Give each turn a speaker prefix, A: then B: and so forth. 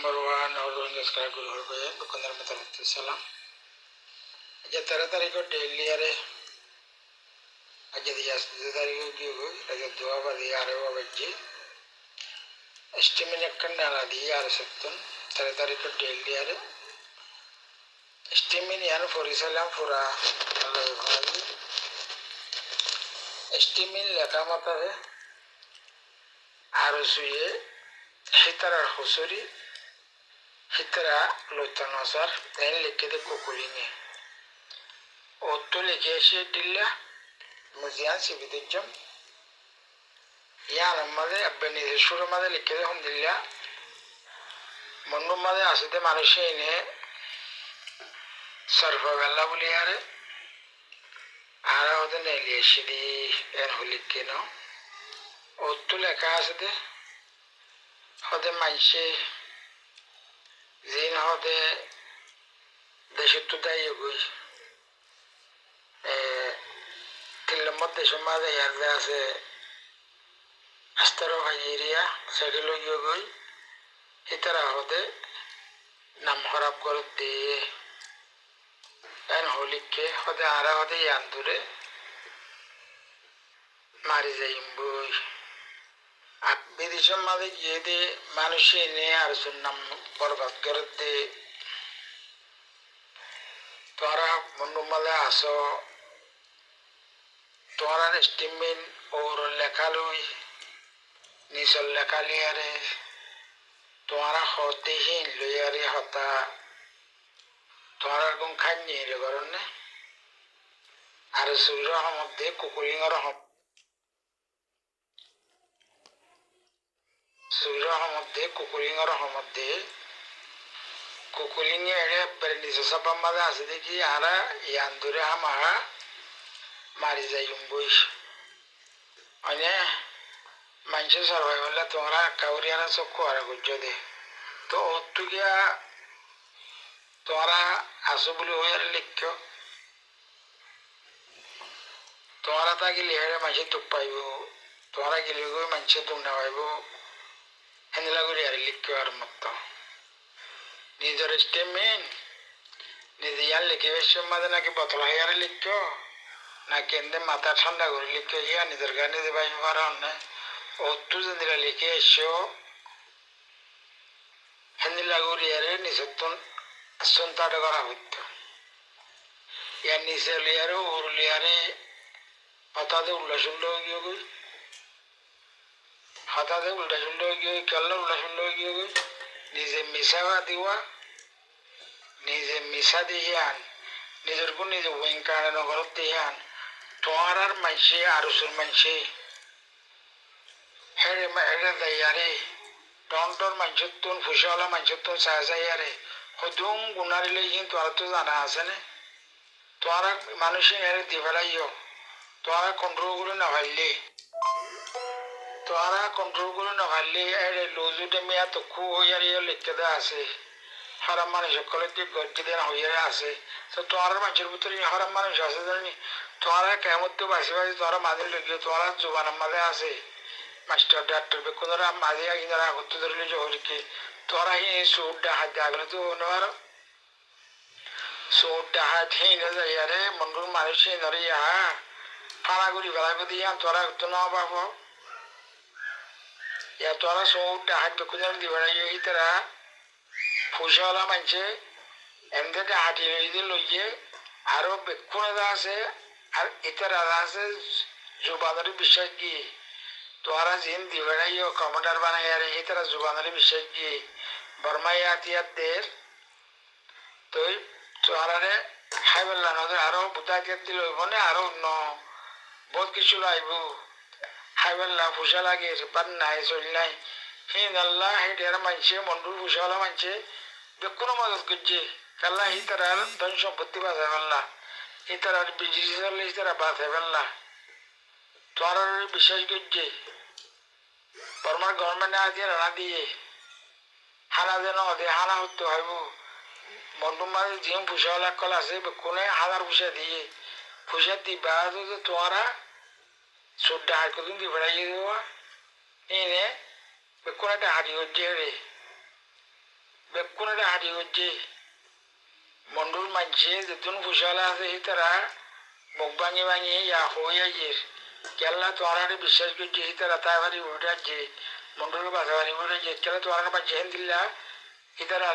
A: number one और इसका गुरु हो गए दुकानदार में तरफ सलाम आज 13 तारीख को दिल्ली आ रहे आज 10 तारीख को क्यों हुई आज 2 बजे आ रहे हो बच्चे एस्टिमेट करने वाला दिया आ रहे सत्तन 13 तारीख को दिल्ली आ रहे एस्टिमेट यार फोरी सलाम फोरा अल्लाह भाई एस्टिमेट लेका मत है आरुसुये हितरा हुसुरी हितरा लोचनोसर एन लिखे दे कुकुलिंगे ओत्तो लिखे शे दिल्ला मुझियान सिविदिजम यार मदे अब्बनी से शुरू मदे लिखे दे हम दिल्ला मन्नू मदे आसिते मानुषे इन्हें सर्फ वेल्ला बुली यारे आरा होते नहीं लिए शिदी एन हुलिके नो ओत्तो लेका आसिते होते माइशे जीन होते देशुत्तुता युगुई तिल्लमत देशुमादे यारदा से अस्तरो हजीरिया सेडिलो युगुई इतरा होते नम खराब कर दिए एन होलिक के होते आरा होते यांदुरे मारी जाइंबुई अब विदेशों मादे ये दे मानुष्य ने आरसुन्नम बर्बाद कर दे तोरा मनुमाले आसो तोरा एस्टिमेट और लेखालोई निसल लेखालियारे तोरा होते ही लोयारे होता तोरा गुम खानी रे करोने आरसुरा हम दे कुकुलिंगर हम सुरा हम दे कुकुलिंगर हम दे कुकुलिंगे एडे परनिसो सबा मदा आसे कि आरा यांदुरे हमारा मारी जाइंबुई अने मानसे सर्वाइवल तोरा काउरियाना सबको आरा गुज्जो दे तो ओत्तु क्या तोरा आसुबुली होयर लिखो तोरा ताकि लेहरे मानसे तुप्पाइबो तोरा के लिए मानसे तुम नवाइबो हेंदला गुरी आरे लिखो आर मत्तो निजर एस्टिमेट निजियान लिखे वैश्य मदना की बतला यार लिखो ना केंद्र माता ठंडा गुरी लिखो या निजर गाने दे भाई वारा ने ओत्तु जंदिरा लिखे शो हेंदला गुरी आरे निसत्तुन सुनता डगरा हुत्तो या निसे लियारे और लियारे पता दे उल्ला सुल्लो गयो हता दे उल्टा सुल्लो गयो कल्ला उल्टा सुल्लो गयो निजे मिसावा दिवा निजे मिसा दियान निजर को निजे वेंकाने नगर दियान तोरार मंशे आरुसुर मंशे हेरे दयारे टोंटोर मंचुत्तुन फुशाला मंचुत्तुन सासा यारे खुदुम गुनारी लेकिन तोरा तो जाना आसने तोरा मानुषी हेरे दिवलाइयो तोरा कंट्रोल गुलो न भाले तोरा कंट्रोल गुलो न भाले एरे लोजु दे मिया तो खु हो यार ये लिखते दा आसे हर मानुष कलेक्टिव गड्डी देना हो यार आसे तो तोरा मंचुर बुतरी हर मानुष आसे दनी तोरा केमत तो बासी बासी तोरा मादिल लगियो तोरा जुबान मदे आसे मास्टर डॉक्टर बेकुनरा मादिया इनरा गुत्तु दरले जो होरिके तोरा ही सूट हाथ जागले तो नवार सूट हाथ ही न यारे मंडुर मानुष नरी या फाला गुरी बला बदिया तोरा तो ना बाबो या तोरा सूट हाथ बेकुनरा दिवाला ये इतरा फुशाला मंचे एंदे के हाथ ये लोये आरो बेकुनरा से আর ইতরা আছে জুবানের বিষয় কি তোরা জিন দিবেড়াইও কমান্ডার বানাই আর ইতরা জুবানের বিষয় কি বর্মায়াতিয়াদের তুই তোরারে হাইবেলা নদে আরো বুদাকে দিল বনে আরো ন বহুত কিছু লাইবো হাইবেলা ফুসা লাগে পান নাই চল নাই হিন আল্লাহ হেডের মানছে মন্ডুর ফুসালা মানছে বেকুনো মদত করছে কাল্লা ইতরা ধন সম্পত্তি বাঁচাই আল্লাহ इतना बिजनेस इतना बात है बल्ला तोरा विशेष गुज्जे परमार गवर्नमेंट ने आदिया राना दिए हाना देना दे हाना होते है वो मंडुमारे जीवन पुष्याला कला से बेकुने हानार पुष्या दिए पुष्या दी बात तो तोरा सुड्डा है कुछ दी बड़ा ये हुआ इन्हें बेकुने टे हाथी गुज्जे रे বেকুনে হাঁটি করছে মন্ডুর মানছে যেতুন ফুসালা আছে তারা মুখ ভাঙি ভাঙি হয়ে গিয়ে কেলা তোমার বিশ্বাস করছে তারা তাই বাড়ি উঠে আসছে মন্ডুর বাসা বাড়ি উঠে যে কেলা তোমার বাচ্চা দিল্লা ইতারা